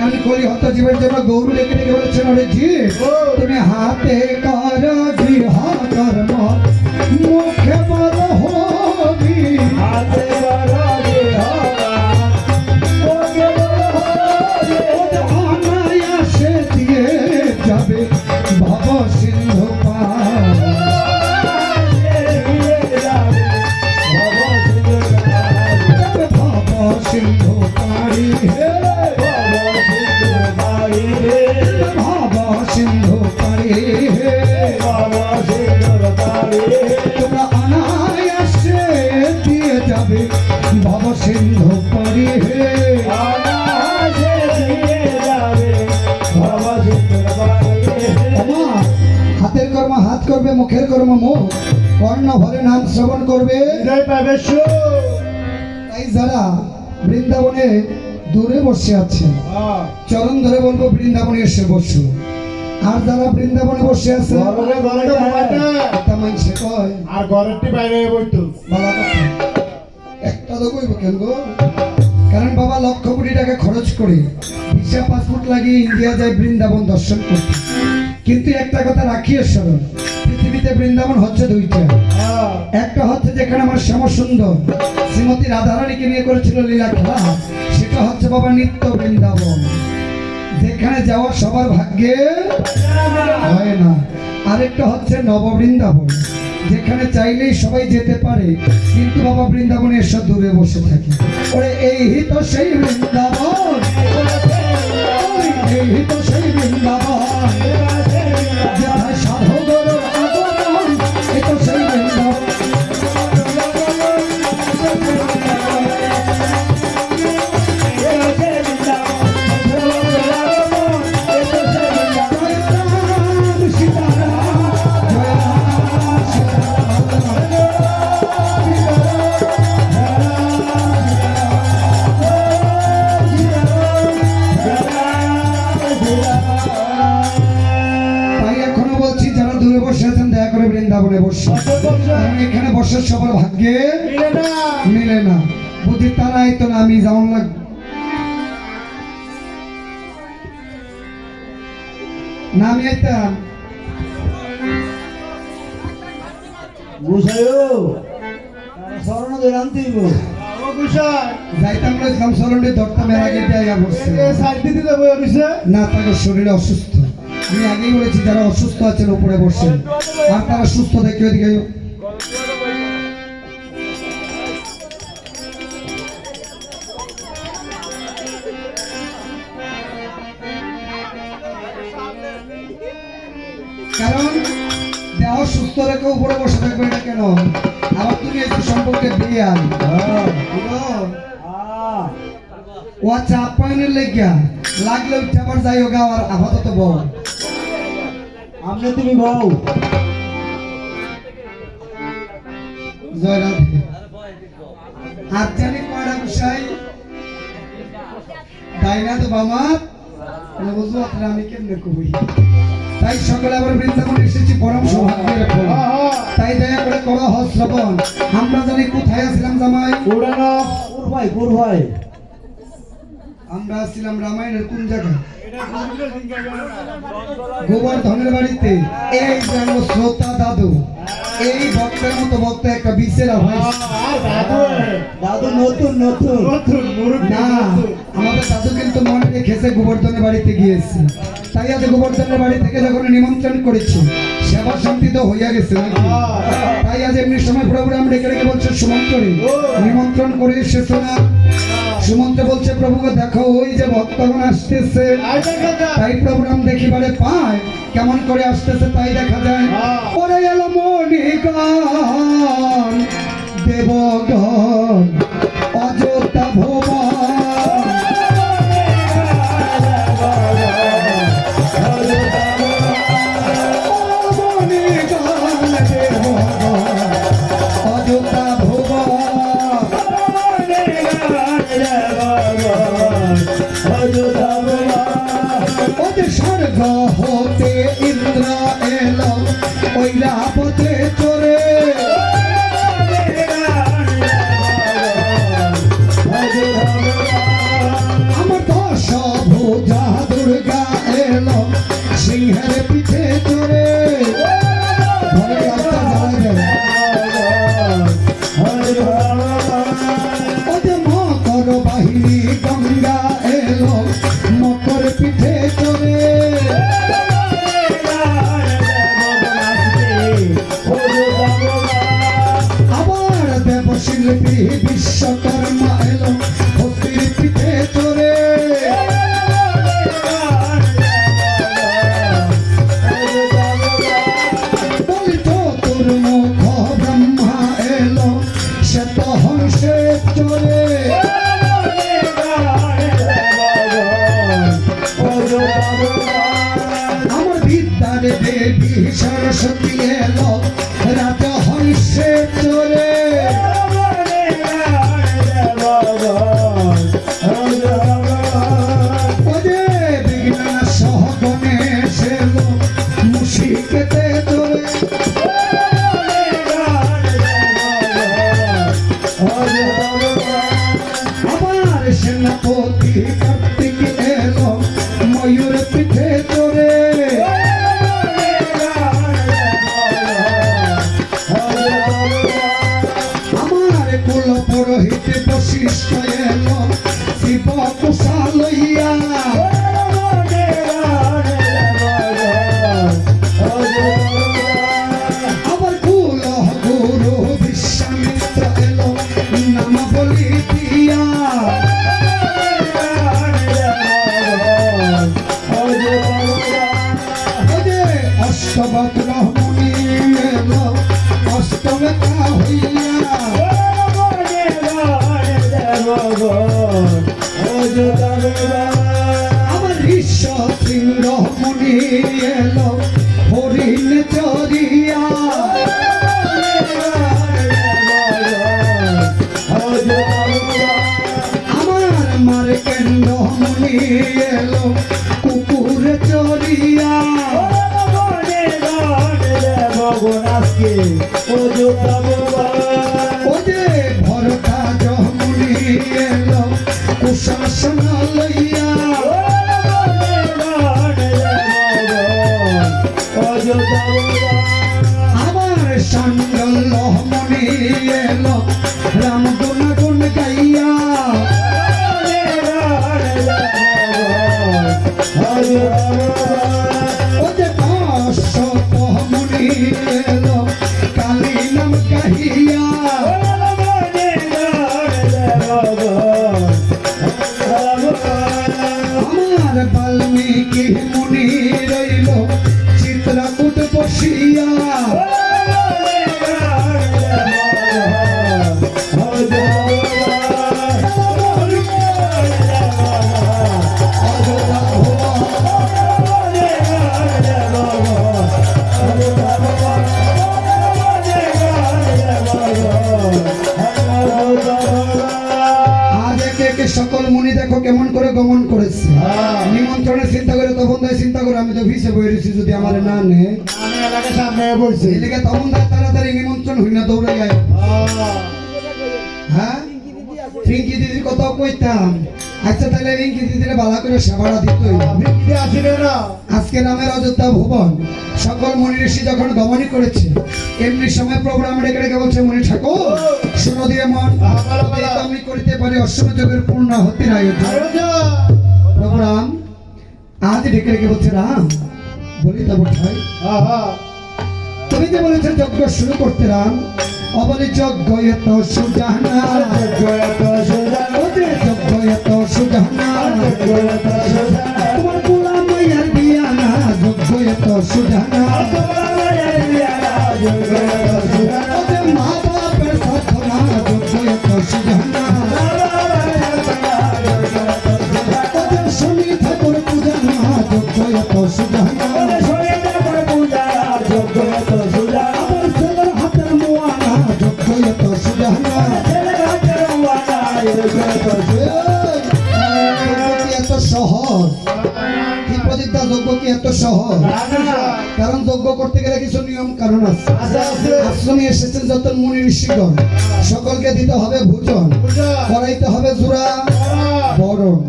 কারণ কলি হত জীবের জন্য গৌর ডেকে ডেকে বলেছেন ওরে জীব তুমি হাতে কর গৃহ কর্ম মুখে বল হবি হাতে কর গৃহ মুখে বল হবি অনায়াসে দিয়ে যাবে ভব সিন্ধু পার সিন্ধু পারি হে বাবা সিন্ধু পারি হে তোমরা অনায়াসে দিয়ে যাবে বাবা সিন্ধু পারি হে হাতের কর্ম হাত করবে মুখের কর্ম মুখ কর্ণ ভরে নাম শ্রবণ করবে তাই যারা বৃন্দাবনে দূরে বসে আছে চরণ ধরে বলবো বৃন্দাবনে এসে বসো আর যারা বৃন্দাবনে বসে আছে মানুষে কয় আর ঘরেরটি বাইরে বইতো বাবা কথা একটা তো কইব কেন গো কারণ বাবা লক্ষ কোটি টাকা খরচ করে ভিসা পাসপোর্ট লাগিয়ে ইন্ডিয়া যায় বৃন্দাবন দর্শন করতে কিন্তু একটা কথা রাখিয়ে স্মরণ পৃথিবীতে বৃন্দাবন হচ্ছে দুইটা একটা হচ্ছে যেখানে আমার শ্যামসুন্দর শ্রীমতী রাধারানীকে নিয়ে করেছিল লীলা খেলা সেটা হচ্ছে বাবা নিত্য বৃন্দাবন যেখানে যাওয়া সবার ভাগ্যে হয় না আরেকটা হচ্ছে নব বৃন্দাবন যেখানে চাইলেই সবাই যেতে পারে কিন্তু বাবা বৃন্দাবনে এসে দূরে বসে থাকে ওরে এই তো সেই বৃন্দাবন এই তো সেই বৃন্দাবন যেখানে সাধুগুরুর আগমন এই তো সেই বৃন্দাবন বৃন্দাবনে বসে এখানে বসে সবার ভাগ্যে মিলে না বুদ্ধি তারাই তো না আমি যেমন লাগবে না আমি আইতাম যাইতাম লইতাম সরণে ধরতাম এর আগে জায়গা বসছে না তাদের শরীরে অসুস্থ আমি আগেই বলেছি যারা অসুস্থ আছেন উপরে বসেন আর তারা সুস্থ দেখে ওইদিকে কারণ দেহ সুস্থ রেখে উপরে বসে থাকবে এটা কেন আবার তুমি একটু সম্পর্কে দিয়ে আন ও আচ্ছা আপ্যায়নের লেগিয়া লাগলে আবার যাই হোক আর আপাতত বল আমনে তুমি বউ জয় রাধে আর জানি কয়টা বিষয় ডাইনা তো বামাত বুঝবো আপনারা আমি কেমনে কবি তাই সকালে আবার বৃন্দাবন এসেছি পরম সৌভাগ্যের ফল তাই দয়া করে করো হজ শ্রবণ আমরা জানি কোথায় আসলাম জামাই ওড়ানো ওর ভাই আমরা ছিলাম রামায়ণের কোন জায়গায় গোবর্ধনের বাড়িতে এই যেন শ্রোতা দাদু এই ভক্তের মতো ভক্ত একটা বিশেরা ভাই দাদু নতুন নতুন না আমাদের দাদু কিন্তু মনে রেখেছে গোবর্ধনের বাড়িতে গিয়েছে তাই আজ গোবর্ধনের বাড়ি থেকে যখন নিমন্ত্রণ করেছে সেবা শান্তি তো হইয়া গেছে নাকি তাই আজ এমনি সময় প্রোগ্রাম ডেকে রেখে বলছে সুমন্ত্রণে নিমন্ত্রণ করে এসেছো না সুমন্ত্র বলছে প্রভুকে দেখো ওই যে ভক্তগণ আসতেছে তাই প্রোগ্রাম দেখিবারে পায় কেমন করে আসতেছে তাই দেখা যায় পরে এলো মণিগণ দেবগণ অযোধ্যা ভুবন অযোধ্যা ওদের স্বর্গ হতে ইন্দ্র এলো ওই রাপথে চড়ে আমার দশ ভুজা দুর্গা এলো সিংহের পিঠে চড়ে ঘরের রাস্তা জ্বালা দেয় ওদের মকর বাহিনী গঙ্গা এলো মকর পিঠে চড়ে আবার দেবশিল্পী বিশ্বকর্মা এলো ভক্তির পিঠে চড়ে বলি চতুর্মুখ ব্রহ্মা এলো শ্বেত হংসে চড়ে আমার বিদ্যার দেবী সরস্বতী এলো রাজা হংসে চড়ে ওরে বিঘ্নাশ গণেশ এলো মুশিকেতে চড়ে আমার সেনাপতি কার্তিক এলো ময়ূর পিঠে চড়ে আমার কুল পুরোহিত বশিষ্ঠ এলো শিব কুশা লইয়া আবার কুল গুরু বিশ্বামিত্র এলো নাম বলি দিয়া অষ্টবক্র মুনি এলো অষ্টবেতা হইয়া আমার ঋষ সিংহ মুনি এলো হরিণ চরিয়া আমার মার্কেন্ড মুনি এলো কুকুর চরিয়া ওরে ভরতা জমুনি এলো কুশাসন লইয়া আবার সান্ডল মনি এলো রাম গুণ গুণ গাইয়া ওরে কষ্ট মনি এলো কালী নাম গাহিয়া আমার বাল্মীকি মুনি রইল চিত্রকূট বসিয়া আজ একে একে সকল মুনি দেখো কেমন করে গমন করেছে নিমন্ত্রণের চিন্তা করে তখন চিন্তা করে আমি তো ভিসে বই রয়েছি যদি আমার না নে সামনে বলছি এদিকে তখন তাড়াতাড়ি নিমন্ত্রণ হই না দৌড়ে যায় হ্যাঁ রিঙ্কি দিদির কথাও কইতাম আচ্ছা তাহলে রিঙ্কি দিদির বালা করে সেবাটা দিতই আজকে নামের অযোধ্যা ভুবন সকল মনি ঋষি যখন গমনই করেছে এমনি সময় প্রোগ্রাম রেখে রেখে বলছে মনি ঠাকুর শুনো দিয়ে মন আমি করিতে পারি অশ্বমেধ যুগের পূর্ণাহুতির আয়োজন প্রোগ্রাম আজ রেখে রেখে বলছে রাম বলি তা বোঠাই তুমি যে বলেছো যজ্ঞ শুরু করতে রাম অবলি যজ্ঞ এত সুজানা ওদের যজ্ঞ এত সুজানা তোমার গোলাম মাইয়ার বিয়ানা যজ্ঞ এত সুজানা ওদের মা বাপের সাধনা যজ্ঞ এত সুজানা ওদের শনি ঠাকুর পূজা না যজ্ঞ এত সুজানা আমার ছেলের হাতের মোয়ানা যজ্ঞ এত সুজানা এত সহজ কি প্রদীপটা যজ্ঞ কি এত সহজ কারণ যজ্ঞ করতে গেলে কিছু নিয়ম কারণ আছে আশ্রমে এসেছেন যত মুনি ঋষিগণ সকলকে দিতে হবে ভোজন করাইতে হবে জোড়া বরণ,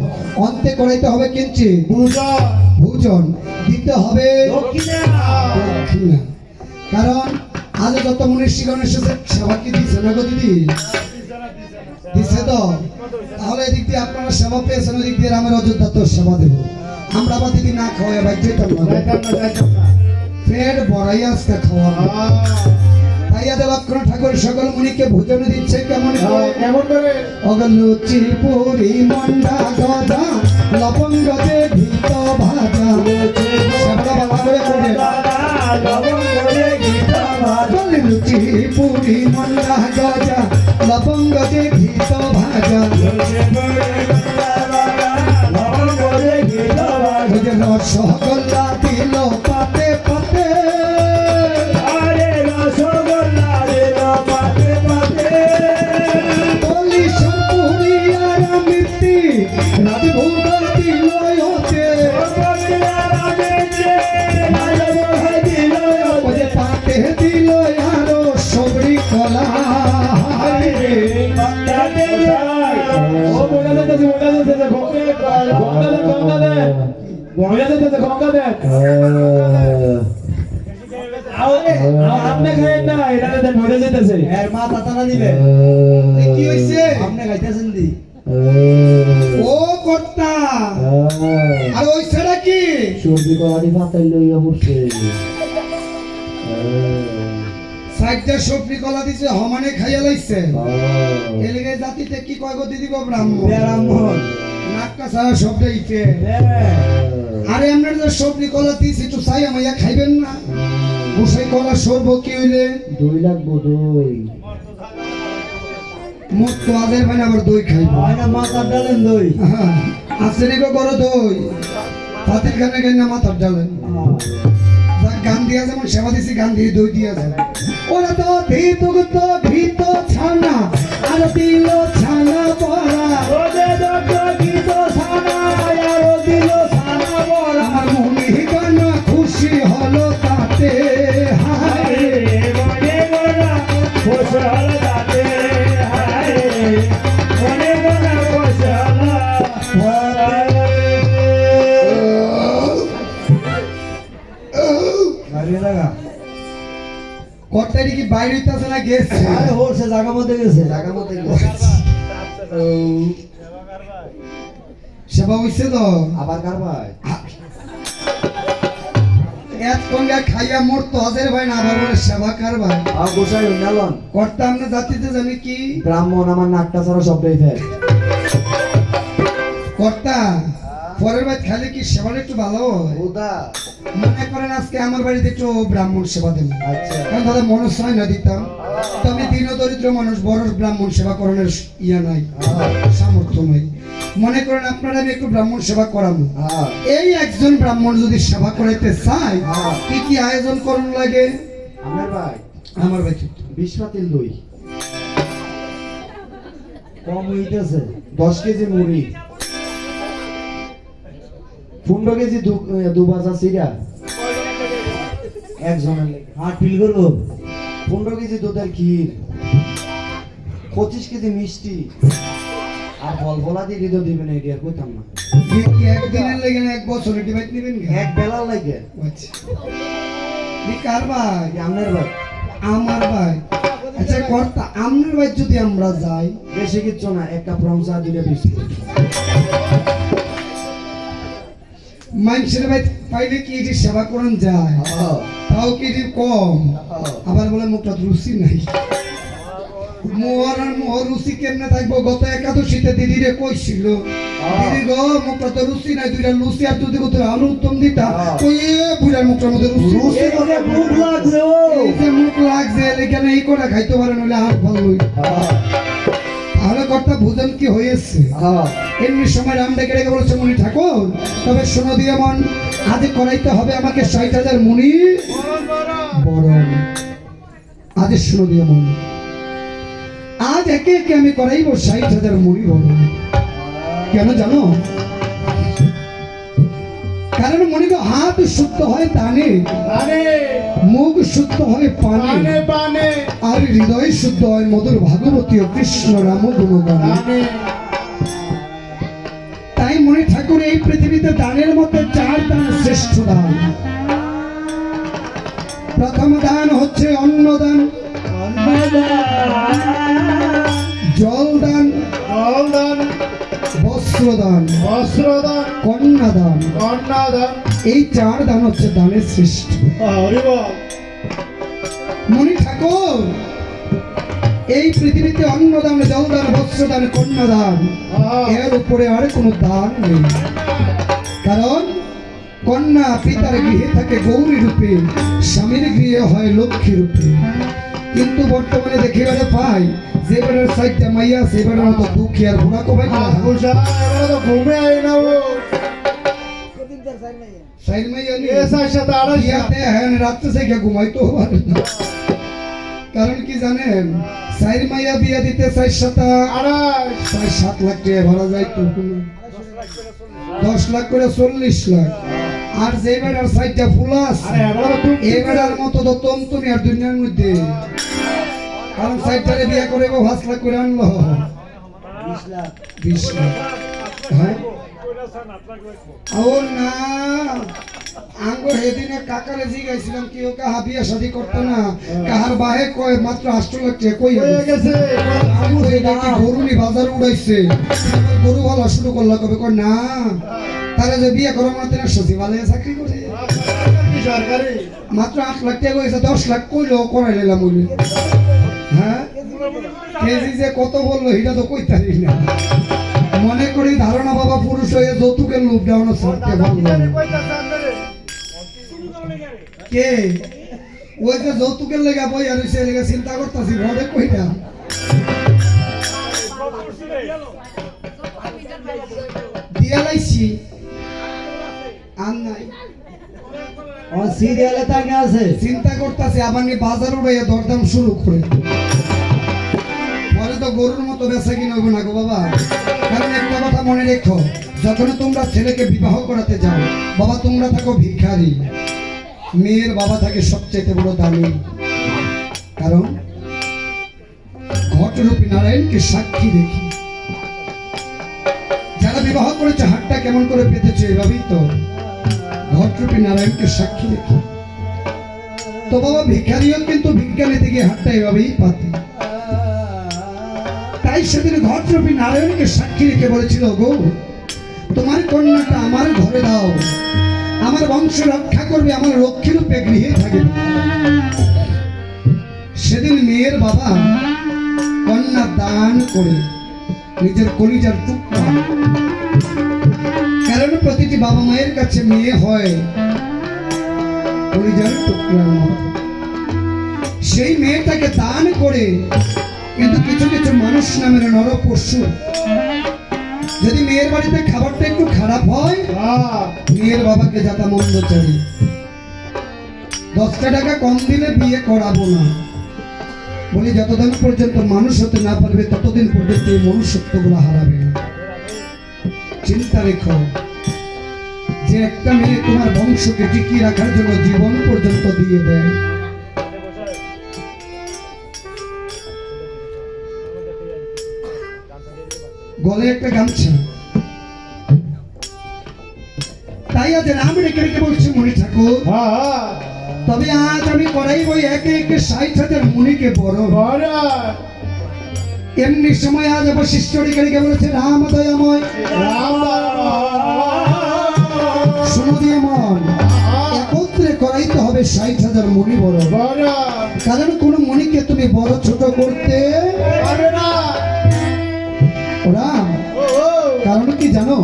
অন্তে করাইতে হবে কিঞ্চি পূজন ভোজন, দিতে হবে দক্ষিণা দক্ষিণা। কারণ আজ যত মনীষীগণ এসেছে সেবা কি দিচ্ছে না গো দিদি? দিচ্ছে তো? তাহলে এদিক দিয়ে আপনারা সেবা পেয়েছেন, ওদিক দিয়ে রামের অযোধ্যা তো সেবা দেবো। আমরা আবার দিদি না খাওয়াই ভাই যেতাম না, যাইতাম না পেট বড়াই আজকে খাওয়াবো। তাই আজ লক্ষ্মণ ঠাকুর সকল মুনিকে ভোজন দিচ্ছে কেমন করে? কেমন করে অগলুচি পুরি মন্ডা গদা লবঙ্গ দে ভিত ভাজা। সেবাটা ভালো করে পড়ে। অগলুচি পুরি মন্ডা গদা লবঙ্গ দে ভিত ভাজা। রসগোল্লা দিল পাতে পাতে, বলিশন পুরি আর মিষ্টি রাজভোগ দিল হতে। ওরে পাতে দিল আরো সবরি কলা। আপনি খাইেন না, এটা মরে যেতেছে। মা তাতারা দিবে কি হয়েছে? আপনি খাইতেছেন দি ও কর্তা, আর ওই ছেড়া কি? সর্দি করারি পাতাই লইয়া বসে। সাইডটা সবরি কলা দিছে, হমানে খাইয়া লাইছে। এলাকায় জাতিতে কি কয় গো দিদি গো? ব্রাহ্মণ। ব্রাহ্মণ নাক্কা ছাড়া সবটা ইটে। আরে আপনার যে সবরি কলা দিছি একটু চাই আমাইয়া খাইবেন না? গোসাই কলা সরব কি হইলে? দই লাগবো, দই। মুখ তো আদের ভাই আবার দই খাইব। হয় না মা তার ডালেন দই আছে নি গো বড় দই? হাতের গানে গাই না মাথার ডালেন। গান দিয়া যেমন সেবা দিছি, গান দিয়ে দই দিয়া যায়। ওরা তো ভিত ছানা আর দিল ছানা পড়া। আমার মনে গানা খুশি হলো তাতে। হায় কর্তারি কি বাইরে হইতাছে না গেছে? আরে হোসে জায়গা মধ্যে গেছে জায়গা মধ্যে গেছে সেবা হইছে তো? আবার কার ভাই এক কঙ্গা খাইয়া মোর তো হাজার ভাই না, আবার বলে সেবা কার ভাই? গোসাই নালন কর্তা আমরা জাতিতে জানি কি? ব্রাহ্মণ আমার নাকটা ছাড়া সবটাই ফেল কর্তা পরের বার খালি কি সেবাটা একটু ভালো হয়? ওদা মনে করেন আজকে আমার বাড়িতে একটু ব্রাহ্মণ সেবা দেব, আচ্ছা কারণ দাদা মনস হয় না দিতাম। তো আমি দীন দরিদ্র মানুষ, বড় ব্রাহ্মণ সেবা করানোর ইয়া নাই, সামর্থ্য নাই। মনে করেন আপনারা আমি একটু ব্রাহ্মণ সেবা করাবো। এই একজন ব্রাহ্মণ যদি সেবা করাইতে চাই, কি কি আয়োজন করুন লাগে? আমার ভাই আমার ভাই 20 পাতিল দই কম হইতেছে, 10 কেজি মুড়ি, 15 কেজি দু বাজা সিরা একজনের লেগে হাট ফিল করবো, 15 কেজি দুধের ক্ষীর, 25 কেজি মিষ্টি, আর বলবলা দিয়ে দিতে দিবেন এটি আর কইতাম না, একদিনের লেগে না এক বছর ডিভাইড নেবেন? এক বেলার লাগে। আচ্ছা কার ভাই? আপনার ভাই আমার ভাই। আচ্ছা কর্তা আপনার ভাই যদি আমরা যাই, বেশি কিচ্ছু না, এক কাপ রং চা 2টা বিস্কুট, মানুষের ভাই পাইলে কি এটি সেবা করুন যায়? তাও কি এটি কম? আবার বলে মুখটা রুচি নাই। মোহর আর মোহর রুচি কেমনে থাকবো? গত একাদশীতে দিদিরে কইছিল, দিদি গো মুখটা তো রুচি নাই, 2টা লুচি আর যদি কত আলু উত্তম দিতা, ওই বুড়ার মুখটার মধ্যে রুচি। রুচি করে মুখ লাগছে ও, এই যে মুখ লাগছে এখানে এই করে খাইতে পারেন, হলে আর ভালো হইল। তাহলে কর্তা ভোজন কি হয়েছে? এমনি সময় রাম ডেকে রেখে বলেছে, মুনি ঠাকুর তবে শোনো দিয়ে মন, আজ করাইতে হবে আমাকে 60,000 মুনি বরণ। আজ শোনো দিয়ে মন, আজ একে একে আমি করাইব 60,000 মুনি বরণ। কেন জানো? কারণ মনিকে হাত শুদ্ধ হয় তানে, মুখ শুদ্ধ হয় পানে, আর হৃদয় শুদ্ধ হয় মধুর ভাগবতী ও কৃষ্ণ রাম গুণগানে। দানের মধ্যে 4 দান শ্রেষ্ঠ দান। প্রথম দান হচ্ছে অন্নদান, জলদান, বস্ত্রদান, কন্যাদান। এই 4 দান হচ্ছে দানের শ্রেষ্ঠ। মনি ঠাকুর, এই পৃথিবীতে অন্নদান, জলদান, বস্ত্রদান, কন্যাদান, এর উপরে আর কোনো দান নেই। কারণ কন্যা পিতার গৃহে থাকে গৌরী রূপে, স্বামীর গৃহে হয় লক্ষ্মী রূপে। কিন্তু বর্তমানে দেখিবারে পাই যে বেটার সাইডটা মাইয়া সে বেটার মতো দুঃখী আর ঘোড়া কবাই সাইড মাইয়া নিয়ে বিয়াতে হ্যাঁ রাত্রে থেকে ঘুমাইতো পারে না। কারণ কি জানেন, সাইড মাইয়া বিয়া দিতে 4-7 লাখ টাকা ভাড়া যাইতো, 10 লাখ করে 40 লাখ। আর যে বেটার সাইডটা ফুলাস এই বেটার মতো তো তুমি আর দুনিয়ার মধ্যে। কারণ সাইডটারে বিয়া করে 5 লাখ করে আনলো 20 লাখ। হ্যাঁ ও না, আঙ্গ সেদিনে কাকারে জিগাইছিলাম কি ওকে বিয়া শাদি করতে না, কাহার বাহে কয় মাত্র 8 লাখ টাকা কই গেছে। গরুনি বাজার উড়াইছে, গরু ভালো শুরু করলো, কবে কয় না তাহলে যে বিয়ে করার মতো সচিবালয়ে চাকরি করে মাত্র 8 লাখ টাকা হয়েছে, 10 লাখ কইলো করাই নিলাম বলি। হ্যাঁ কেজি যে কত বললো এটা তো কইতারি না। মনে করি ধারণা বাবা পুরুষ হয়ে যৌতুকের লোভ দেওয়ানো ছাড়তে পারলো কে? ওই যে যৌতুকের লেগা বই আর সে লেগে চিন্তা করতেছি ঘরে কইটা দিয়া লাইছি আর নাই সিরিয়ালে তাকে আছে, চিন্তা করতেছি আবার নিয়ে বাজার উড়াইয়া দরদাম শুরু করে। পরে তো গরুর মতো বেচা কিনা হইব না গো বাবা। কারণ একটা কথা মনে রেখো, যখন তোমরা ছেলেকে বিবাহ করাতে যাও বাবা তোমরা থাকো ভিখারি, মেয়ের বাবা থাকে সবচেয়ে বড় দামি। কারণ ঘটরূপী নারায়ণকে সাক্ষী দেখি যারা বিবাহ করেছে হাতটা কেমন করে পেতেছে, এভাবেই তো ঘটরূপী নারায়ণকে সাক্ষী দেখি। তো বাবা ভিখারিও কিন্তু বিজ্ঞানী থেকে হাতটা এভাবেই পাতে। তাই সেদিন ঘটরূপী নারায়ণকে সাক্ষী রেখে বলেছিল, গো তোমার কন্যাটা আমার ঘরে দাও, আমার বংশ রক্ষা করবে, আমার লক্ষ্মী রূপে গৃহে থাকবে। সেদিন মেয়ের বাবা কন্যা দান করে নিজের কলিজার টুকরা। কারণ প্রতিটি বাবা মায়ের কাছে মেয়ে হয় কলিজার টুকরার মতো। সেই মেয়েটাকে দান করে, কিন্তু কিছু কিছু মানুষ নামের নরপশু যদি মেয়ের বাড়িতে খাবারটা একটু খারাপ হয় মেয়ের বাবাকে যাতা মন্দ চাই, 10 টাকা কম দিলে বিয়ে করাবো না বলি। যতদিন পর্যন্ত মানুষ হতে না পারবে ততদিন পর্যন্ত এই মনুষ্যত্ব গুলো হারাবে না। চিন্তা রেখো যে একটা মেয়ে তোমার বংশকে টিকিয়ে রাখার জন্য জীবন পর্যন্ত দিয়ে দেয়। গলে একটা গামছা। তাই আজ রাম রেখে রেখে বলছি মনি ঠাকুর, তবে আজ আমি করাইব একে একে 60,000 মুনিকে বড়। এমনি সময় আজ বশিষ্ঠ রেখে রেখে বলেছে রাম দয়াময়, শোনো দিয়ে মন, একত্রে করাইতে হবে 60,000 মুনি বড়। কারণ কোন মুনিকে তুমি বড় ছোট করতে পারবে না। রাম, কারণ কি জানো,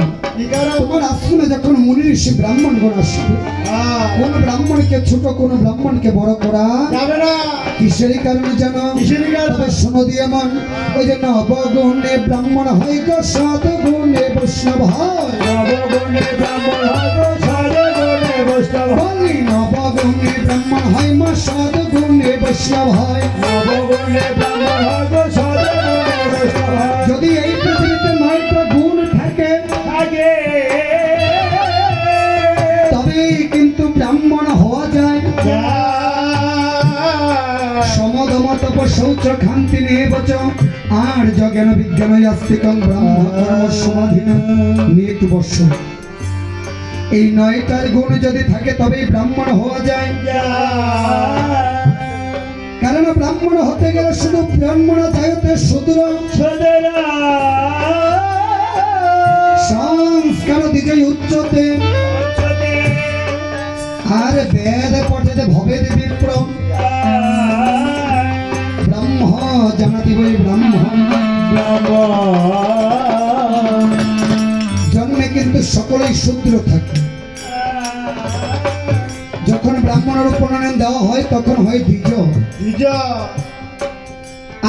তোমার আশ্রমে যখন মুনি ঋষি ব্রাহ্মণগণ আসবে, কোন ব্রাহ্মণকে ছোট কোন ব্রাহ্মণকে বড় করা যাবে না। কিসের কারণে জানো? তবে শোনো দিয়ে মন, ওই যে নবগুণে ব্রাহ্মণ হয় গো সদ্গুণে বৈষ্ণব হয়। নবগুণে ব্রাহ্মণ হয় গো সদ্গুণে বৈষ্ণব হয়। নবগুণে ব্রাহ্মণ হয় মা সদ্গুণে বৈষ্ণব হয়। নবগুণে ব্রাহ্মণ হয় গো সদ্গুণে বৈষ্ণব হয়। যদি এই পৃথিবীতে 9টা গুণ থাকে তবেই কিন্তু ব্রাহ্মণ হওয়া যায়। সমদমতপ শৌচ খান্তি নিবচ আর জ্ঞান বিজ্ঞান আস্তিকং ব্রহ্ম কর্ম সমাধিন নিয়ে একটু বর্ষ। এই 9টার গুণ যদি থাকে তবেই ব্রাহ্মণ হওয়া যায়। কারণ ব্রাহ্মণ হতে গেলে শুধু ব্রাহ্মণ যাইতে শূদ্র সংস্কার দিকে উচ্চতে আর বেদ পঠেতে ভবেদ বিপ্র ব্রহ্ম জানাতি বই ব্রহ্ম জন্মে কিন্তু সকলেই শূদ্র থাকে। যখন ব্রাহ্মণের উপনয়ন দেওয়া হয় তখন হয় দ্বিজ।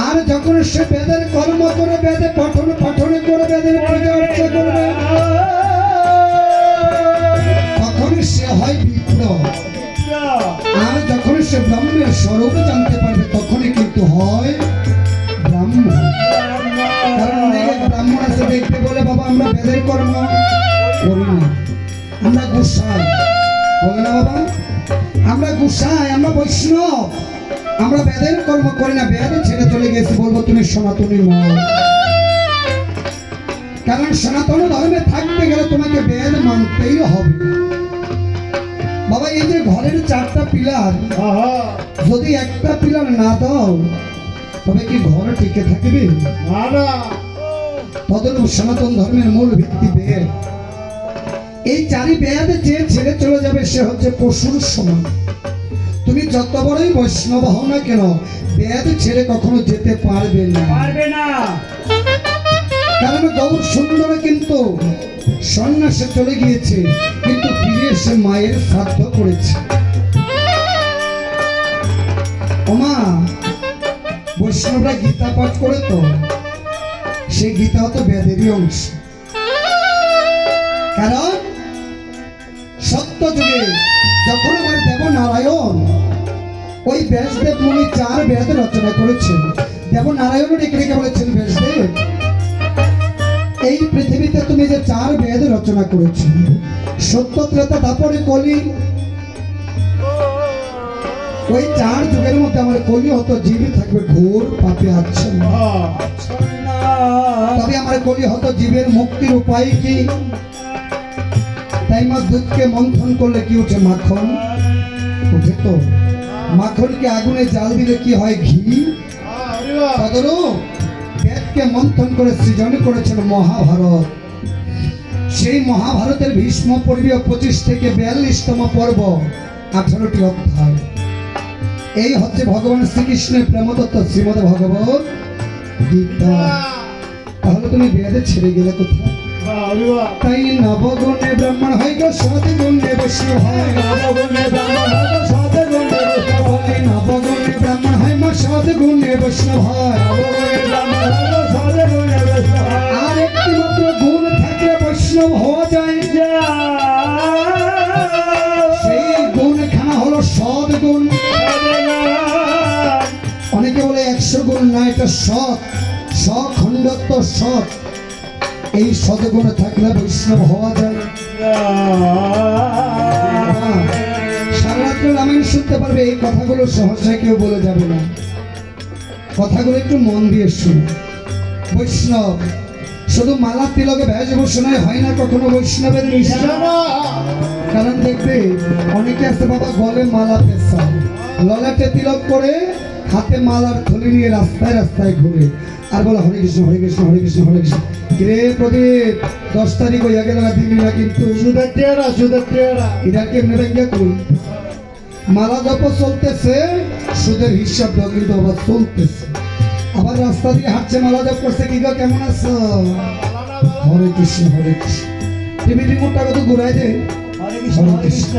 আর যখন সে বেদের কর্ম করে বেদে পঠন পাঠন করে বেদের পূজা অর্চনা করবে তখন সে হয় বিপ্র। আর যখন সে ব্রহ্মের স্বরূপ জানতে পারবে তখনই কিন্তু হয় ব্রাহ্মণ। কারণ অনেকে ব্রাহ্মণ আছে দেখতে বলে বাবা আমরা বেদের কর্ম করি না, আমরা গোসাই বলে না বাবা, আমরা গোসাই, আমরা বৈষ্ণব, আমরা বেদের কর্ম করি না, বেদ ছেড়ে চলে গেছি। বলবো তুমি সনাতনী নও। কারণ সনাতন ধর্মে থাকতে গেলে তোমাকে বেদ মানতেই হবে। বাবা এই যে ঘরের 4টা পিলার যদি একটা পিলার না দাও তবে কি ঘর টিকে থাকবে? তদরূপ সনাতন ধর্মের মূল ভিত্তি বেদ। এই 4ই বেদ যে ছেড়ে চলে যাবে সে হচ্ছে পশুর সমান। তুমি যত বড়ই বৈষ্ণব হও না কেন বেদ ছেড়ে কখনো যেতে পারবে না। কারণ গৌর সুন্দর কিন্তু সন্ন্যাসে চলে গিয়েছে কিন্তু ফিরে এসে মায়ের শ্রাদ্ধ করেছে। ওমা বৈষ্ণবরা গীতা পাঠ করে তো সেই গীতা তো বেদেরই অংশ। কারণ সত্য যুগে যখন আমার দেবনারায়ণ ওই ব্যাসদেব মুনি 4 বেদ রচনা করেছেন, দেবনারায়ণ ডেকে ডেকে বলেছেন ব্যাসদেব এই পৃথিবীতে তুমি যে 4 বেদ রচনা করেছো সত্য ত্রেতা দাপরে কলি, ওই 4 যুগের মধ্যে আমার কলি হতো জীব থাকবে ঘোর পাপে আচ্ছন্ন। তবে আমার কলি হতো জীবের মুক্তির উপায় কি? তাই মা দুধকে মন্থন করলে কি উঠে? মাখন উঠে। তো মাখনকে আগুনে জাল দিলে কি হয়? ঘি। তদরূপ বেদকে মন্থন করে সৃজন করেছেন মহাভারত। সেই মহাভারতের ভীষ্ম পর্বীয় 25 থেকে 42তম পর্ব 18টি অধ্যায়। এই হচ্ছে ভগবান শ্রীকৃষ্ণের প্রেমতত্ত্ব শ্রীমদ ভগবত গীতা। তাহলে তুমি বেদে ছেড়ে গেলে কোথায়? তাই নবগুণে ব্রাহ্মণ হয় গো সৎগুণে বৈষ্ণব হয়। নবগুণে ব্রাহ্মণ হয় গো সৎগুণে বৈষ্ণব হয়। নবগুণে ব্রাহ্মণ হয় মা সৎগুণে বৈষ্ণব হয়। আর একটি মাত্র গুণ থাকলে বৈষ্ণব হওয়া যায়। সেই গুণখানা হলো সৎগুণ। অনেকে বলে 100 গুণ না, এটা সৎ, সখণ্ডত্ব সৎ। এই সদগুণে থাকলে বৈষ্ণব হওয়া যায়। সারা রাত্র রামায়ণ শুনতে পারবে, এই কথাগুলো সহসায় কেউ বলে যাবে না। কথাগুলো একটু মন দিয়ে শুনো। বৈষ্ণব শুধু মালা তিলকে বেশভূষণায় হয় না কখনো বৈষ্ণবের নিশানা। কারণ দেখবে অনেকে আছে বাবা গলে মালা পেশা, ললাটে তিলক করে হাতে মালার থলি নিয়ে রাস্তায় রাস্তায় ঘুরে আর বলে হরে কৃষ্ণ হরে কৃষ্ণ হরে কৃষ্ণ হরে কৃষ্ণ। রে প্রদীপ 10 তারিখ হইয়া গেল না, দিবি না কিন্তু এটা কেমনে ব্যাংকে করুন? মালা জপ চলতেছে, সুদের হিসাব দাও কিন্তু আবার চলতেছে। আবার রাস্তা দিয়ে হাঁটছে, মালা জপ করছে, কি গো কেমন আছো? হরে কৃষ্ণ হরে কৃষ্ণ। টিভি রিমোটটা কত ঘুরাই দে হরে কৃষ্ণ।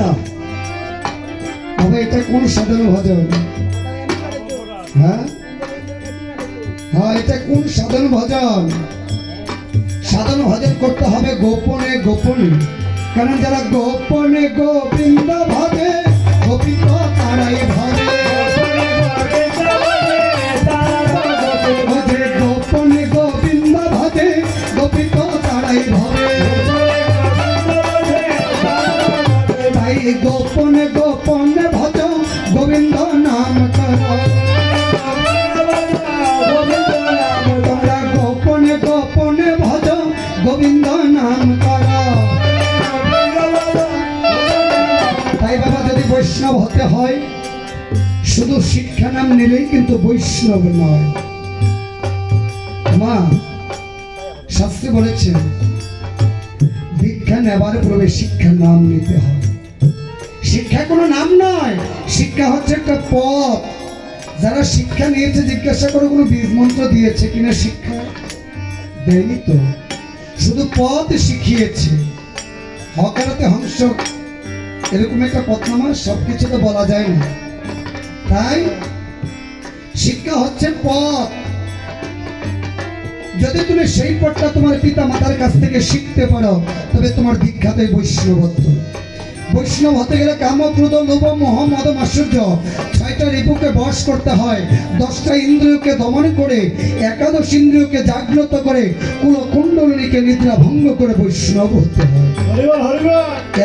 এটা কোন সাধারণ ভজন? হ্যাঁ হ্যাঁ, এটা কোন সাধন ভজন? সাধন ভজন করতে হবে গোপনে গোপনে। কারণ যারা গোপনে গোবিন্দ ভজে গোবিন্দ তারাই ভজে। গোপনে গোবিন্দ ভজে গোবিন্দ তারাই ভজে। তাই গোপনে গোপনে ভজ গোবিন্দ নাম কর। গোপনে গোপনে ভজ গোবিন্দ নাম কর। বৈষ্ণব হতে হয়, শুধু শিক্ষা নাম নিলেই কিন্তু বৈষ্ণব নয়। মা শাস্ত্রে বলেছেন দীক্ষা নেবার পূর্বে শিক্ষা নাম নিতে হয়। শিক্ষা কোনো নাম নয়, শিক্ষা হচ্ছে একটা পথ। যারা শিক্ষা নিয়েছে জিজ্ঞাসা করো কোনো বীজ মন্ত্র দিয়েছে কিনা, শিক্ষা দেয়নি তো, শুধু পথ শিখিয়েছে। হকারাতে হংস এরকম একটা পথনামা, সবকিছু তো বলা যায় না। তাই শিক্ষা হচ্ছে পথ। যদি তুমি সেই পথটা তোমার পিতা মাতার কাছ থেকে শিখতে পারো, তবে তোমার দীক্ষাতে বৈষ্ণবত্ব। বৈষ্ণব হতে গেলে কাম, ক্রোধ, লোভ, মোহ, মদ, মাৎসর্য 6টা রিপুকে বশ করতে হয়, 10টা ইন্দ্রিয়কে দমন করে, একাদশ ইন্দ্রিয়কে জাগ্রত করে, কুলকুণ্ডলিনীকে নিদ্রা ভঙ্গ করে বৈষ্ণব হতে হয়।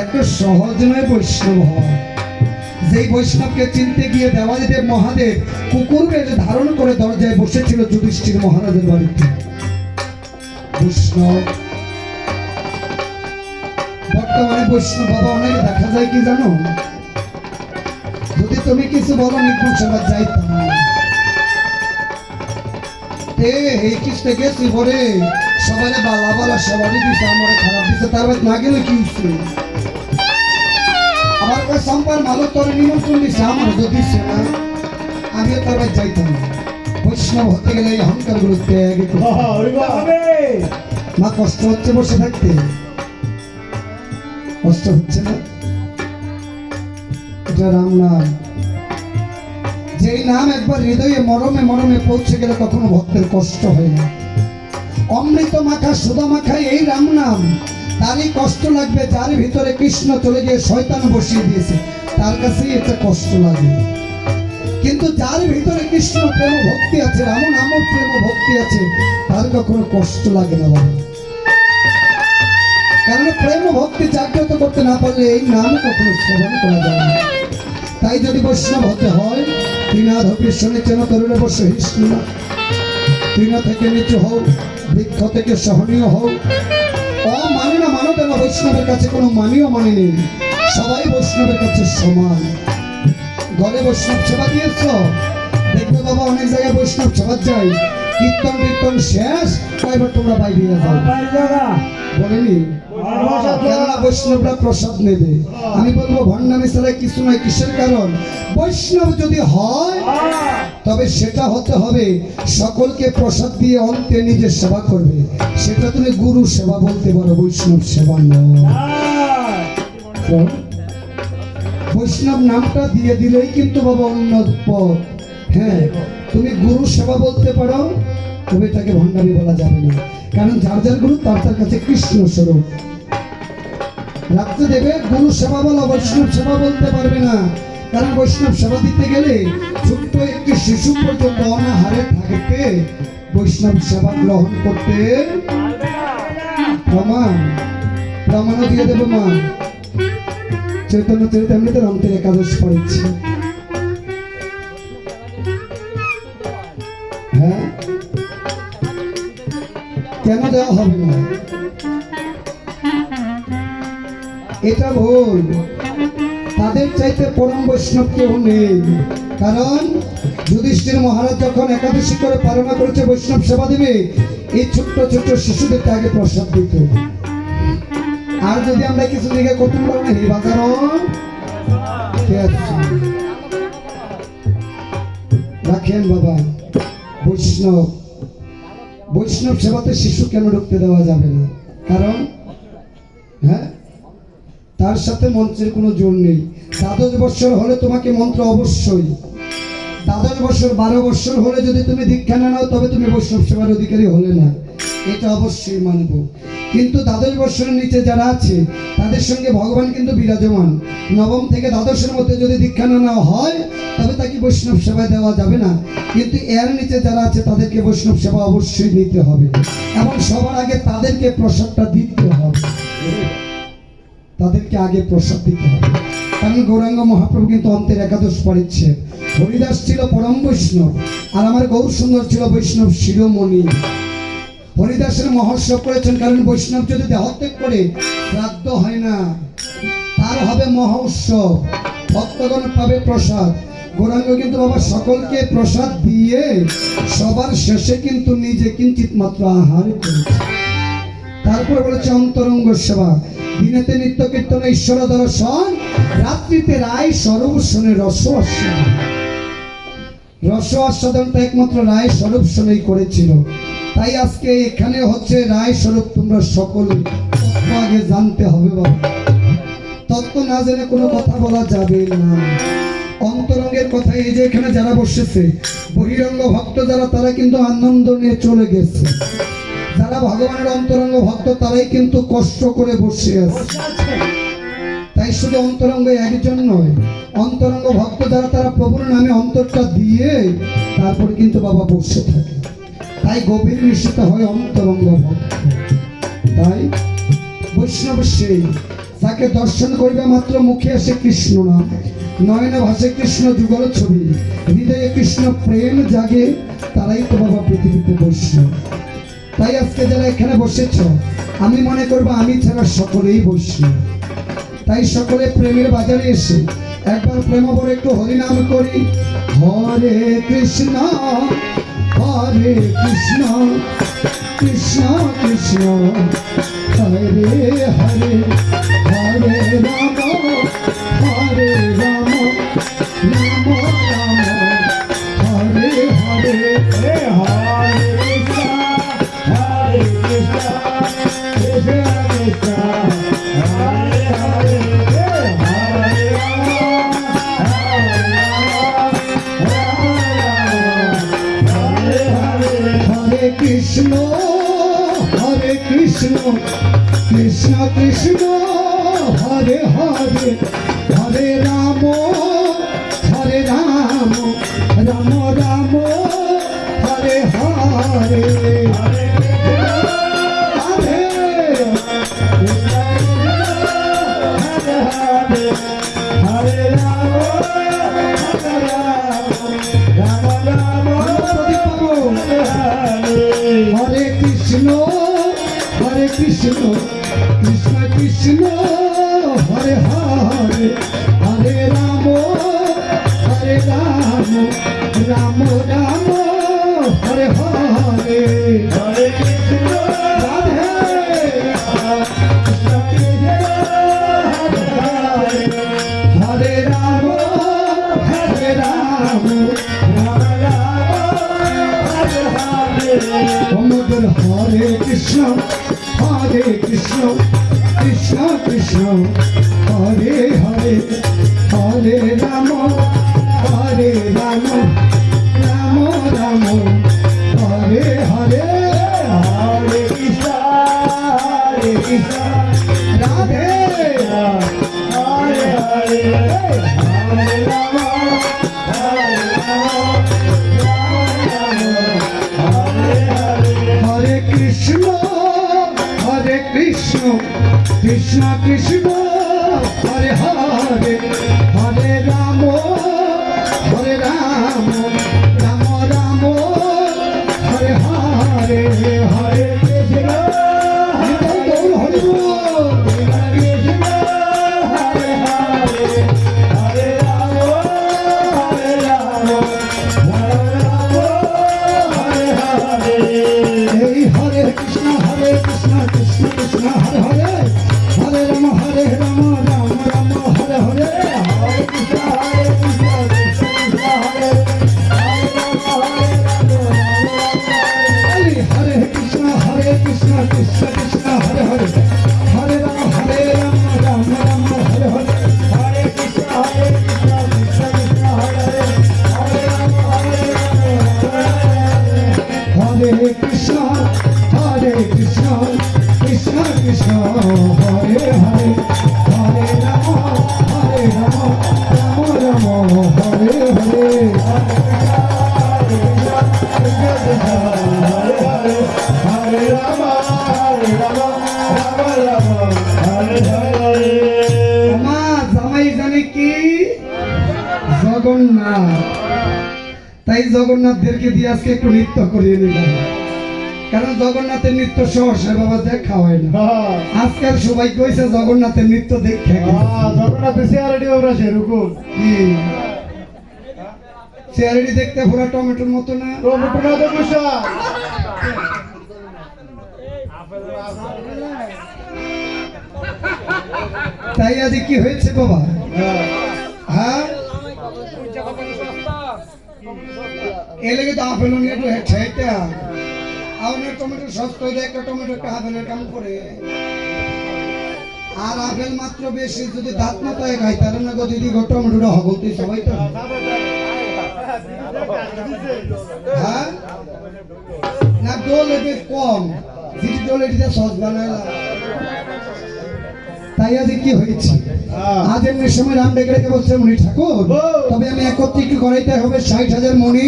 এত সহজ নয় বৈষ্ণব হওয়া। যেই বৈষ্ণবকে চিনতে গিয়ে দেওয়ালিদেব মহাদেব কুকুর বেশ ধারণ করে দরজায় বসেছিল যুধিষ্ঠির মহারাজের বাড়িতে। বৈষ্ণব বর্তমানে বৈষ্ণব বাবা অনেকে দেখা যায় কি জানো, যদি তুমি কিছু বলো নিপুণ সবার যাইতাম না। এই কিস্তে গেছি বলে সবাই বালা বালা সবারই দিছে, আমার খারাপ দিছে, তার না গেলে কি হচ্ছে? আমার কাছে সম্পার ভালো তোর নিমন্ত্রণ দিচ্ছে, আমার তো দিচ্ছে না, আমিও তার বাড়ি যাইতাম না। বৈষ্ণব হতে গেলে এই অহংকার গুলো ত্যাগ করতে হবে। মা কষ্ট হচ্ছে বসে থাকতে? কষ্ট হচ্ছে না? এটা রাম নাম। যেই নাম একবার হৃদয়ে মরমে মরমে পৌঁছে গেলে কখনো ভক্তের কষ্ট হয় না। অমৃত মাখা সুধা মাখা এই রাম নাম, তারই কষ্ট লাগবে যার ভিতরে কৃষ্ণ চলে গিয়ে শয়তান বসিয়ে দিয়েছে, তার কাছেই এটা কষ্ট লাগে। কিন্তু যার ভিতরে কৃষ্ণ প্রেম ভক্তি আছে, রাম নাম প্রেম ভক্তি আছে, তার কখনো কষ্ট লাগে না বাবা। কারণ প্রেম ভক্তি জাগ্রত করতে না পারলে এই নাম কখনো শ্রবণ করা যায় না। তাই যদি বৈষ্ণব হতে হয়, তৃণাধ কৃষ্ণের যেন তরুণে বসে হিষ্ণ না, তৃণ থেকে নিচু হও, বৃক্ষ থেকে সহনীয় হও। মানে না মানো কেন, বৈষ্ণবের কাছে কোনো মানিও মানে নেই, সবাই বৈষ্ণবের কাছে সমান। ঘরে বৈষ্ণব সেবা দিয়েছ, দেখবে বাবা অনেক জায়গায় বৈষ্ণব সেবা যায়, কীর্তন কীর্তন শেষ, এবার তোমরা বাইরে যাও বলেনি, কেননা বৈষ্ণবরা প্রসাদ নেবে। আমি বলবো ভণ্ডামি ছাড়া কিছু নয়। কিসের কারণ? বৈষ্ণব যদি হয় তবে সেটা হতে হবে সকলকে প্রসাদ দিয়ে অন্তে নিজের সেবা করবে, সেটা তুমি গুরু সেবা বলতে পারো, বৈষ্ণব সেবা নয়। বৈষ্ণব নামটা দিয়ে দিলেই কিন্তু বাবা অন্য পথ। হ্যাঁ, তুমি গুরু সেবা বলতে পারো, তবে এটাকে ভণ্ডামি বলা যাবে না, কারণ যার যার গুরু তার তার কাছে কৃষ্ণ স্বরূপ। রাত্রে দেবে গুরু সেবা বলা, বৈষ্ণব সেবা বলতে পারবে না, কারণ বৈষ্ণব সেবা দিতে গেলে ছোট্ট একটি শিশু পর্যন্ত অনাহারে থাকতে বৈষ্ণব সেবা গ্রহণ করতে প্রমাণও দিয়ে দেবে মা। চৈতন্য চরিতামৃতে রামতের একাদশ পড়েছি। হ্যাঁ, কেন দেওয়া হবে না? এটা ভুল। তাদের চাইতে পরম বৈষ্ণব কেউ নেই, কারণ যুধিষ্ঠির মহারাজ যখন একাদশী করে পালনা করেছে বৈষ্ণব সেবা দেবে, এই ছোট্ট ছোট্ট শিশুদেরকে আগে প্রসাদ দিত। আর যদি আমরা কিছু দিকে কঠিন পারি বাজার রাখেন বাবা। বৈষ্ণব সেবাতে শিশু কেন ঢুকতে দেওয়া যাবে না? কারণ হ্যাঁ, তার সাথে মন্ত্রের কোনো জোর নেই। 12 বছর হলে তোমাকে মন্ত্র অবশ্যই, 12 বছর 12 বছর হলে যদি তুমি দীক্ষা না নাও তবে তুমি বৈষ্ণব সেবার অধিকারী হলে না, এটা অবশ্যই মানব। কিন্তু 12 বছরের নিচে যারা আছে তাদের সঙ্গে ভগবান কিন্তু বিরাজমান। 9ম থেকে 12-এর মধ্যে যদি দীক্ষা না নেওয়া হয় তবে তাকে বৈষ্ণব সেবায় দেওয়া যাবে না। কিন্তু এর নিচে যারা আছে তাদেরকে বৈষ্ণব সেবা অবশ্যই নিতে হবে, এবং সবার আগে তাদেরকে প্রসাদটা দিতে হবে, তাদেরকে আগে প্রসাদ দিতে হবে। কারণ গৌরাঙ্গ মহাপ্রভু কিন্তু অন্তের একাদশ পড়েছে। হরিদাস ছিল পরম বৈষ্ণব, আর আমার গৌর সুন্দর ছিল বৈষ্ণব শিরোমণি। হরিদাসের মহোৎসব করেছেন, কারণ বৈষ্ণব যদি দেহত্যাগ করে শ্রাদ্ধ হয় না, তার হবে মহোৎসব। ভক্তগণ পাবে প্রসাদ। গৌরাঙ্গ কিন্তু বাবা সকলকে প্রসাদ দিয়ে সবার শেষে কিন্তু নিজে কিঞ্চিত মাত্র আহার করেছে। তারপরে বলেছে অন্তরঙ্গ সেবা, দিনেতে নিত্য কীর্তন ঈশ্বর দর্শন, রাত্রিতে রায় স্বরূপ শুনে রস আস্বাদন। রস আস্বাদনটা একমাত্র রায় স্বরূপ শুনেই করেছিল। তাই আজকে এখানে হচ্ছে রায় স্বরূপ, তোমরা সকলে তত্ত্ব আগে জানতে হবে বাবা। তত্ত্ব না জেনে কোনো কথা বলা যাবে না। অন্তরঙ্গের কথা, এই যে এখানে যারা বসেছে বহিরঙ্গ ভক্ত যারা, তারা কিন্তু আনন্দ নিয়ে চলে গেছে। যারা ভগবানের অন্তরঙ্গ ভক্ত তারাই কিন্তু কষ্ট করে বসে আছে। তাই শুধু অন্তরঙ্গ একজন নয়, অন্তরঙ্গ ভক্ত যারা তারা প্রভুর নামে অন্তরটা দিয়ে তারপর কিন্তু বাবা বসে থাকে। তাই গভীর নিশ্চিত হয় অন্তরঙ্গ ভক্ত। তাই বৈষ্ণব সেই তাকে দর্শন করিবা মাত্র মুখে আসে কৃষ্ণ নাম, নয়নে ভাসে কৃষ্ণ যুগল ছবি, হৃদয়ে কৃষ্ণ প্রেম জাগে, তারাই তো বাবা পৃথিবীতে বৈষ্ণব। তাই আজকে যারা এখানে বসেছ, আমি মনে করবো আমি ছাড়া সকলেই বৈষ্ণব। তাই সকলে প্রেমের বাজারে এসে একবার প্রেম ভরে একটু হরিনাম করি। হরে কৃষ্ণ হরে কৃষ্ণ কৃষ্ণ কৃষ্ণ হরে হরে, হরে রাম হরে রাম রাম রাম হরে হরে। কৃষ্ণ হরে কৃষ্ণ কৃষ্ণ কৃষ্ণ হরে হরে, হরে রাম হরে রাম রাম রাম হরে হরে। হরে কৃষ্ণ হরে কৃষ্ণ কৃষ্ণ কৃষ্ণ হরে হরে, হরে রাম রাম রাম হরে হরে। হরে কৃষ্ণ রাধে হরে রাম হরে রাম রাম রাম আমাদের হরে কৃষ্ণ কৃষ্ণ কৃষ্ণ হরে হরে, হরে রাম রাম রাম হরে হরে। হরে কৃষ্ণ রাধে হরে হরে, হরে রাম হরে কৃষ্ণ কৃষ্ণ কৃষ্ণ হরে হরে, হরে রাম রাম রাম হরে হরে। হরে কৃষ্ণ হরে বল, হরে কৃষ্ণ হরে হরে, হরে রাম হরে হরে। এই হরে কৃষ্ণ কৃষ্ণ কৃষ্ণ হরে হরে, হরে রাম রাম রাম হরে হরে। হরে কৃষ্ণ কৃষ্ণ কৃষ্ণ হরে হরে কৃষ্ণ কৃষ্ণ কৃষ্ণ হরে হরে, হরে রাম রাম রাম হরে হরে। হরে কৃষ্ণ কৃষ্ণ কৃষ্ণ হরে হরে, হরে রাম হরে কৃষ্ণ কৃষ্ণ কৃষ্ণ হরে হরে, হরে রাম রাম হরে হরে। হরে রাম আমার জামাই জানে কি জগন্নাথ, তাই জগন্নাথদেরকে দিয়ে আজকে একটু নৃত্য করিয়ে নিলাম। কারণ জগন্নাথের নৃত্য সহসা বাবা দেখা হয় না। আজকাল সবাই কইছে জগন্নাথের নৃত্য দেখে জগন্নাথের চেহারাটি ওরা সেরকম চেহারাটি দেখতে পুরো টমেটোর মতো না। টমেটো না তো মশা তাই আজ কি হয়েছে বাবা? হ্যাঁ এ লেগে তো আপেল নিয়ে একটু হেঁটে আপনার টমেটো সস্তা হয়ে একটা টমেটো একটা আপেলের কাম করে। আর আপেল মাত্র বেশি যদি দাঁত না তাই খাই তাহলে না দিদি গো টমেটোটা হবো তুই সবাই তো হ্যাঁ না ডোল এতে কম যেটি ডোল এটিতে সস বানাইলা। তাই আজ কি হয়েছে? আজ এমনি সময় রাম ডেকে রেখে বলছে মণি ঠাকুর তবে আমি একত্রিত করাইতে হবে 60,000 মণি।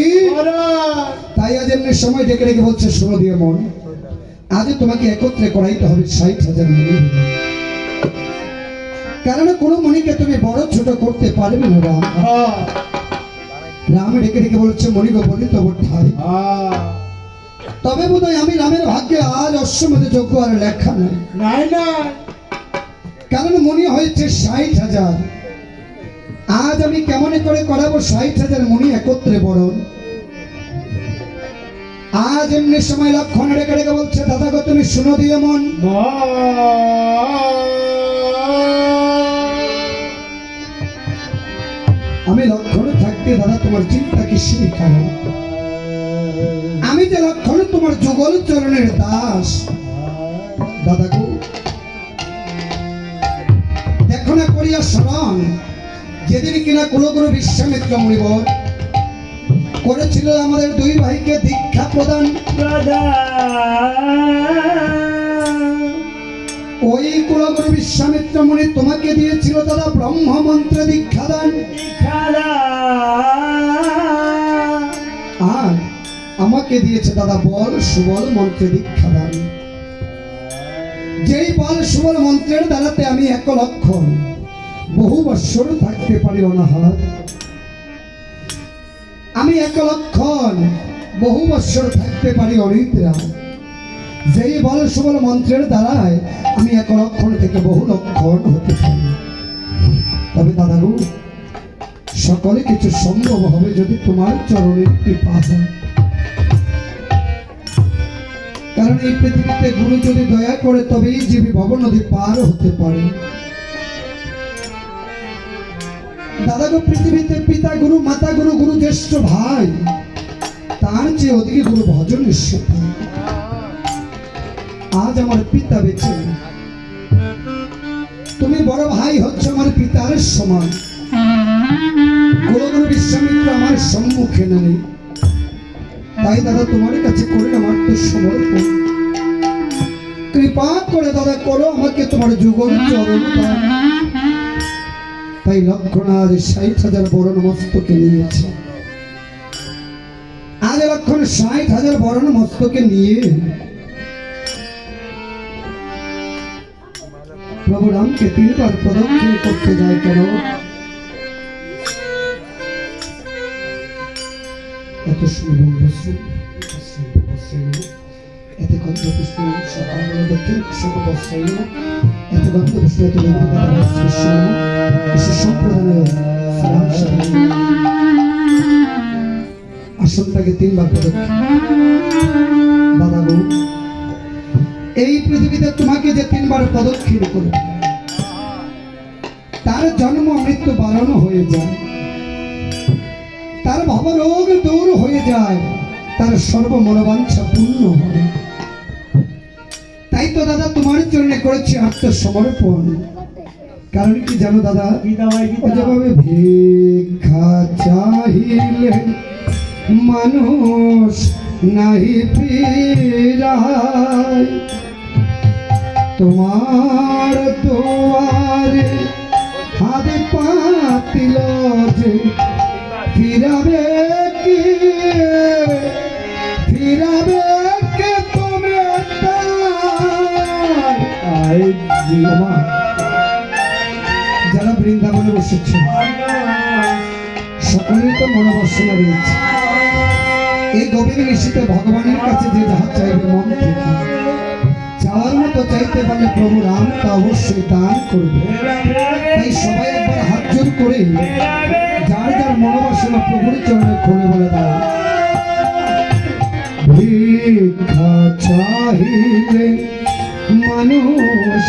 তাই আজ এমনি সময় ডেকে রেখে বলছে শোনো দিয়ে মন, আজ তোমাকে একত্রে করাইতে হবে 60,000 মণি। কারণ কোনো মণিকে তুমি বড় ছোট করতে পারবে না রাম। রাম ডেকে রেখে বলছে মণি গো বলি তো ঠাই তবে বোধহয় আমি রামের ভাগ্যে আজ অশ্বমেধ যোগ্য আর লেখা নাই। নাই না কারণ মনি হয়েছে 60,000। আজ আমি কেমন করে করাবো 60,000 মনি একত্রে বরণ? আজ এমনি সময় লক্ষণ রেখে রেখে বলছে দাদা গো তুমি শুনো দিয়ে মন, আমি লক্ষণ থাকতে দাদা তোমার চিন্তা কিসের কারণ? আমি যে লক্ষণ তোমার যুগল চরণের দাস দাদা গো দেখো না করিয়া স্মরণ যেদিন কিনা কুলগুরু বিশ্বামিত্র মুনিবর করেছিল আমাদের দুই ভাইকে দীক্ষা প্রদান। ওই কুলগুরু বিশ্বামিত্র মুনি তোমাকে দিয়েছিল দাদা ব্রহ্ম মন্ত্রে দীক্ষাদান। আর আমাকে দিয়েছে দাদা বল সুবল মন্ত্রে দীক্ষাদান। যেই বল সুবল মন্ত্রের দ্বারাতে আমি 1 লক্ষণ বহু বৎসর থাকতে পারি অনাহার। আমি 1 লক্ষণ বহু বৎসর থাকতে পারি অনিদ্রা। যেই বল সুবল মন্ত্রের দ্বারায় আমি 1 লক্ষণ থেকে বহু লক্ষণ হতে পারি। তবে দাদা গো সকলে কিছু সম্ভব হবে যদি তোমার চরণের কৃপা হয়। কারণ এই পৃথিবীতে গুরু যদি দয়া করে তবেই জীবী ভব নদী পার হতে পারে। দাদা গো পৃথিবীতে পিতা গুরু মাতা গুরু গুরু জ্যেষ্ঠ ভাই তার চেয়ে অধিক গুরু ভজনের সাথে। আজ আমার পিতা বেঁচে, তুমি বড় ভাই হচ্ছে আমার পিতার সমান। গুরু বিশ্বামিত্র আমার সম্মুখে নেই। তাই দাদা তোমার কাছে করে আমার তো সমর্পণ। কৃপা করে দাদা করো আমাকে তোমার যুগল চরণ দান। তাই লক্ষণ আজ 60,000 বরণ মস্তকে নিয়েছে। আজ লক্ষণ 60,000 বরণ মস্তকে নিয়ে প্রভু রামকে 3 বার প্রদক্ষিণ করতে যায়। কেন এত সুন্দর এত গন্ধ পুষ্প সকাল দক্ষিণ সব বস্ত্র এত গন্ধ পুষ্প এত সম্প্রদায় আসনটাকে 3 বার প্রদক্ষিণ। দাদা গো এই পৃথিবীতে তোমাকে যে 3 বার প্রদক্ষিণ করে তার জন্ম মৃত্যু বারণ হয়ে যায়, তার ভবরোগ দূর হয়ে যায়, তার সর্ব মনোবাঞ্ছা পূর্ণ হয়। তাই তো দাদা তোমার জন্য করেছি আত্মসমর্পণ। কারণ কি জানো দাদা, যেভাবে ভিক্ষা চাহিলে মানুষ নাহি ফিরায়, তোমার দুয়ারে হাত পাতিল যে ফিরাবে কে তুমি যারা বৃন্দাবনে বসেছে সকলের তো মনোবাসনা রয়েছে। এই গভীর নিশীতে ভগবানের কাছে যে যাহা চাইবে মন থেকে, চাওয়ার মতো চাইতে পারলে প্রভু রাম তা অবশ্যই দান করবে। তাই সবাই একবার হাত জোর করে যার যার মনোবাসনা প্রভুর চরণে খুলে বলে দাও, ভিক্ষা চাহিলে মানুষ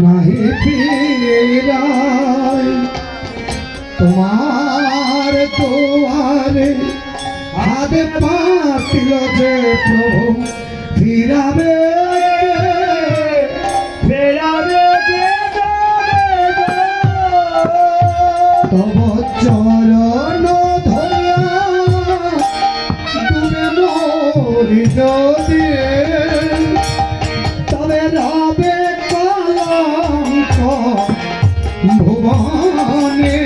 নাহি ফিরায়, তোমার দুয়ারে হাত পাতিল যে প্রভু ফিরাবে তব চরণ ধরিয়া ডুবে মরি যদি, তবে রবে কলঙ্ক ভুবনে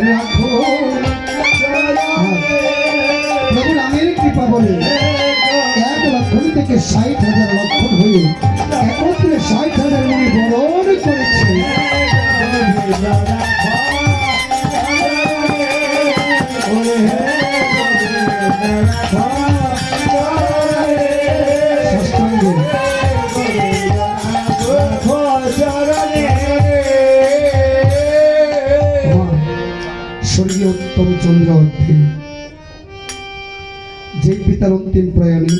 রাখো। প্রভু রামের কৃপা বলে 1 লক্ষণ থেকে 60,000 লক্ষণ হয়ে একত্রে 60,000 মনে বরণ করেছে। ষষ্ঠাঙ্গে স্বর্গীয় উত্তম চন্দ্র অর্থে যে পিতার অন্তিম প্রয়াণে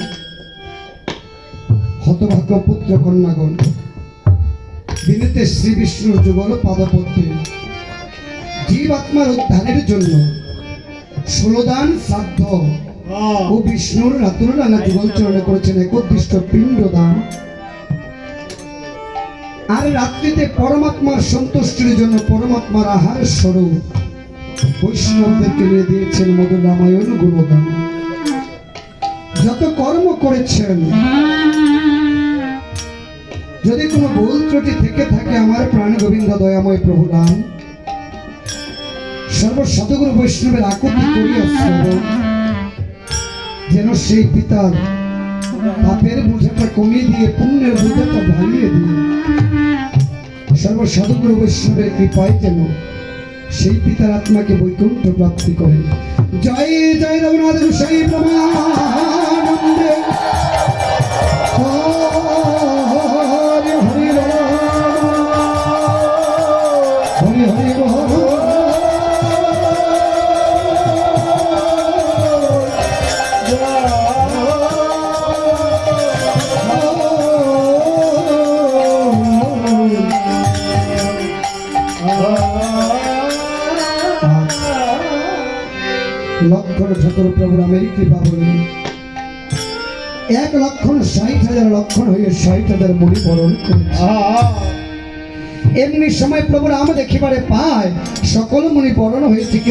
হতভাগ্য পুত্র কন্যাগণ বিনীতে শ্রী বিষ্ণুর যুগল পাদপদ্মে জীবাত্মার উদ্ধারের জন্য 16 দান শ্রাদ্ধ ও বিষ্ণুর রাতুলরানা যুগল চরণে করেছেন একোদ্দিষ্ট পিণ্ড দান। আর রাত্রিতে পরমাত্মার সন্তুষ্টির জন্য পরমাত্মার আহার স্বরূপ বৈষ্ণবদেরকে নিয়ে দিয়েছেন মধুর রামায়ণ গুণগান। যত কর্ম করেছেন, যদি কোনো ভুল ত্রুটি থেকে থাকে আমার প্রাণ গোবিন্দ দয়াময় প্রভু রাম সর্বসতগুরু বৈষ্ণবের আকুতি করিয়া শ্রবণ, যেন সেই পিতার পাপের বোঝাটা কমিয়ে দিয়ে পুণ্যের বোঝাটা ভালিয়ে দিয়ে সর্বসতগুরু বৈষ্ণবের কৃপায় যেন সেই পিতার আত্মাকে বৈকুণ্ঠ প্রাপ্তি করে। জয় জয় রঘুনাথ গোসাই প্রমানন্দে। হরি হরি হরি হরি লক্ষণ ঠাকুর প্রভু রামের কৃপা বলে 1,60,000 লক্ষণ হয়ে 60,000 মণি বরণ করেছে। এমনি সময় প্রভু রাম দেখিবারে পায় সকল মণি বরণ হয়েছে।